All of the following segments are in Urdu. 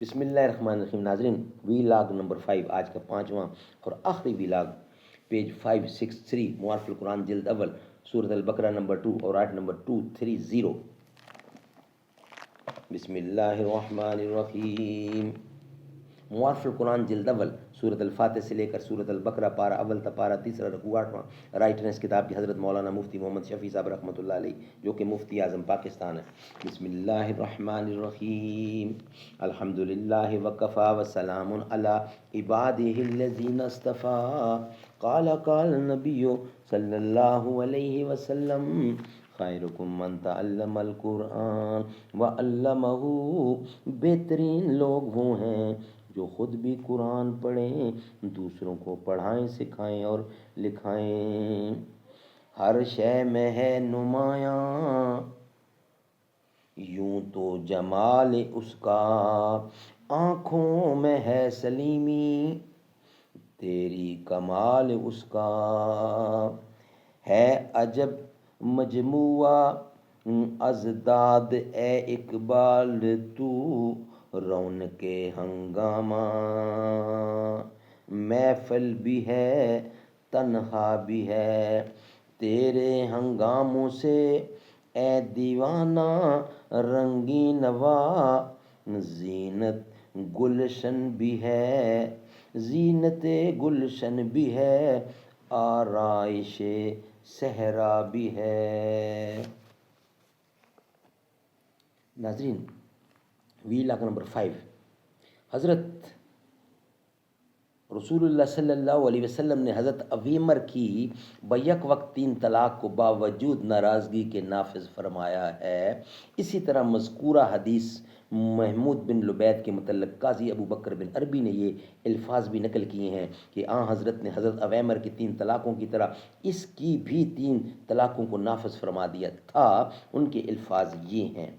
بسم اللہ الرحمن الرحیم. ناظرین، ویلاگ نمبر 5 آج کا 5واں اور آخری ویلاگ، پیج 563، معارف القرآن جلد اول، سورۃ البقرہ نمبر 2 اور آیت نمبر 230. بسم اللہ الرحمن الرحیم. معارف القرآن جلد اول، سورۃ الفاتح سے لے کر سورۃ البقرہ، پارہ اول تا پارہ تیسرا، رکوع 8واں. رائٹر اس کتاب کی حضرت مولانا مفتی محمد شفیع صاحب رحمۃ اللہ علیہ، جو کہ مفتی اعظم پاکستان ہے. بسم اللہ الرحمن الرحیم. الحمد للہ وکفیٰ وسلام علی عبادہ الذین اصطفیٰ. قال النبی صلی اللہ علیہ وسلم: خیرکم من تعلم القرآن وعلمہ. بہترین لوگ وہ ہیں جو خود بھی قرآن پڑھیں، دوسروں کو پڑھائیں، سکھائیں اور لکھائیں. ہر شے میں ہے نمایاں یوں تو جمال اس کا، آنکھوں میں ہے سلیمی تیری کمال اس کا. ہے عجب مجموعہ ازداد اے اقبال تو، رونق ہنگامہ. محفل بھی ہے تنہا بھی ہے تیرے ہنگاموں سے، اے دیوانہ رنگین نوا. زینت گلشن بھی ہے، زینت گلشن بھی ہے، آرائش صحرا بھی ہے. ناظرین، ویلاگ نمبر 5 حضرت رسول اللہ صلی اللہ علیہ وسلم نے حضرت عویمر کی بیک وقت 3 طلاق کو باوجود ناراضگی کے نافذ فرمایا ہے. اسی طرح مذکورہ حدیث محمود بن لبید کے متعلق قاضی ابو بکر بن عربی نے یہ الفاظ بھی نقل کیے ہیں کہ حضرت نے حضرت عویمر کی 3 طلاقوں کی طرح اس کی بھی 3 طلاقوں کو نافذ فرما دیا تھا. ان کے الفاظ یہ ہیں،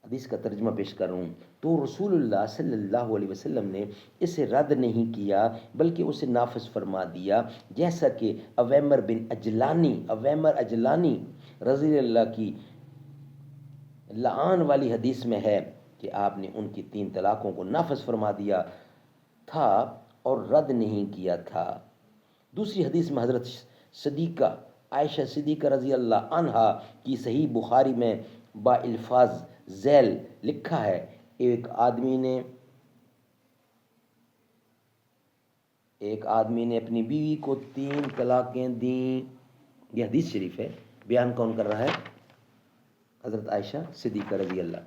حدیث کا ترجمہ پیش کر رہا ہوں. تو رسول اللہ صلی اللہ علیہ وسلم نے اسے رد نہیں کیا بلکہ اسے نافذ فرما دیا، جیسا کہ عویمر اجلانی رضی اللہ کی لعان والی حدیث میں ہے کہ آپ نے ان کی 3 طلاقوں کو نافذ فرما دیا تھا اور رد نہیں کیا تھا. دوسری حدیث میں حضرت صدیقہ عائشہ صدیقہ رضی اللہ عنہا کی صحیح بخاری میں با الفاظ ذیل لکھا ہے: ایک آدمی نے اپنی بیوی کو 3 طلاقیں دیں. یہ حدیث شریف ہے. بیان کون کر رہا ہے؟ حضرت عائشہ صدیقہ رضی اللہ.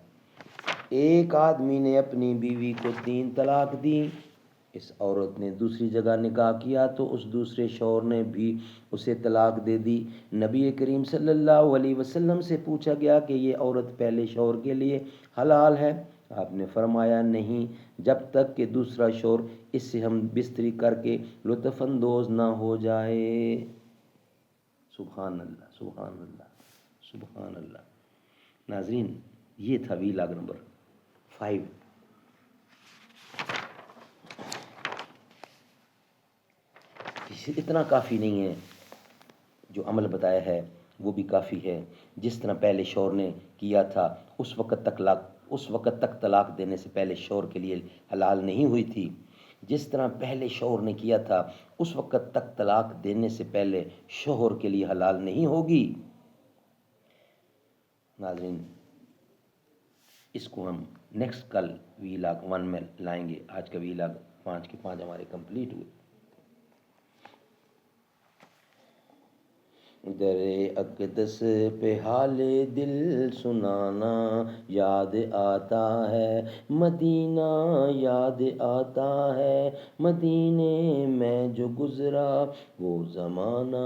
ایک آدمی نے اپنی بیوی کو 3 طلاق دی. اس عورت نے دوسری جگہ نکاح کیا تو اس دوسرے شوہر نے بھی اسے طلاق دے دی. نبی کریم صلی اللہ علیہ وسلم سے پوچھا گیا کہ یہ عورت پہلے شوہر کے لیے حلال ہے؟ آپ نے فرمایا نہیں، جب تک کہ دوسرا شوہر اس سے ہم بستری کر کے لطف اندوز نہ ہو جائے. سبحان اللہ، سبحان اللہ، سبحان اللہ. ناظرین، یہ تھا ویلاگ نمبر 5. اتنا کافی نہیں ہے، جو عمل بتایا ہے وہ بھی کافی ہے. جس طرح پہلے شوہر نے کیا تھا اس وقت تک طلاق دینے سے پہلے شوہر کے لیے حلال نہیں ہوئی تھی. جس طرح پہلے شوہر نے کیا تھا اس وقت تک طلاق دینے سے پہلے شوہر کے لیے حلال نہیں ہوگی. ناظرین، اس کو ہم نیکسٹ کل ویلاگ 1 میں لائیں گے. آج کا ویلاگ 5 کے 5 ہمارے کمپلیٹ ہوئے. در اقدس پہ حال دل سنانا یاد آتا ہے، مدینہ یاد آتا ہے، مدینے میں جو گزرا وہ زمانہ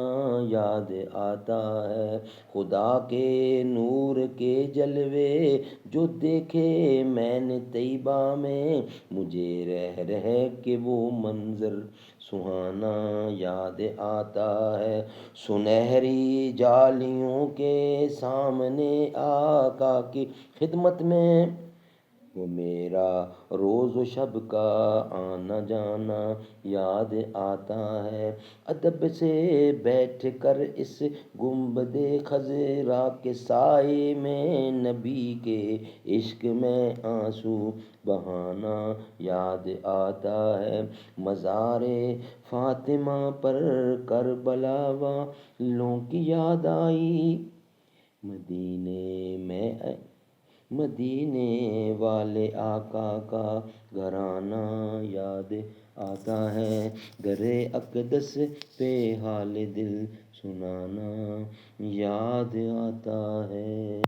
یاد آتا ہے. خدا کے نور کے جلوے جو دیکھے میں نے طیبہ میں، مجھے رہ کے وہ منظر سہانا یاد آتا ہے. سنہری جالیوں کے سامنے آقا کی خدمت میں وہ میرا روز و شب کا آنا جانا یاد آتا ہے، ادب سے بیٹھ کر اس گنبد خضرا کے سائے میں، نبی کے عشق میں آنسو بہانا یاد آتا ہے، مزار فاطمہ پر کربلا والوں کی یاد آئی، مدینے میں مدینے والے آقا کا گھرانہ یاد آتا ہے، در اقدس پہ حال دل سنانا یاد آتا ہے۔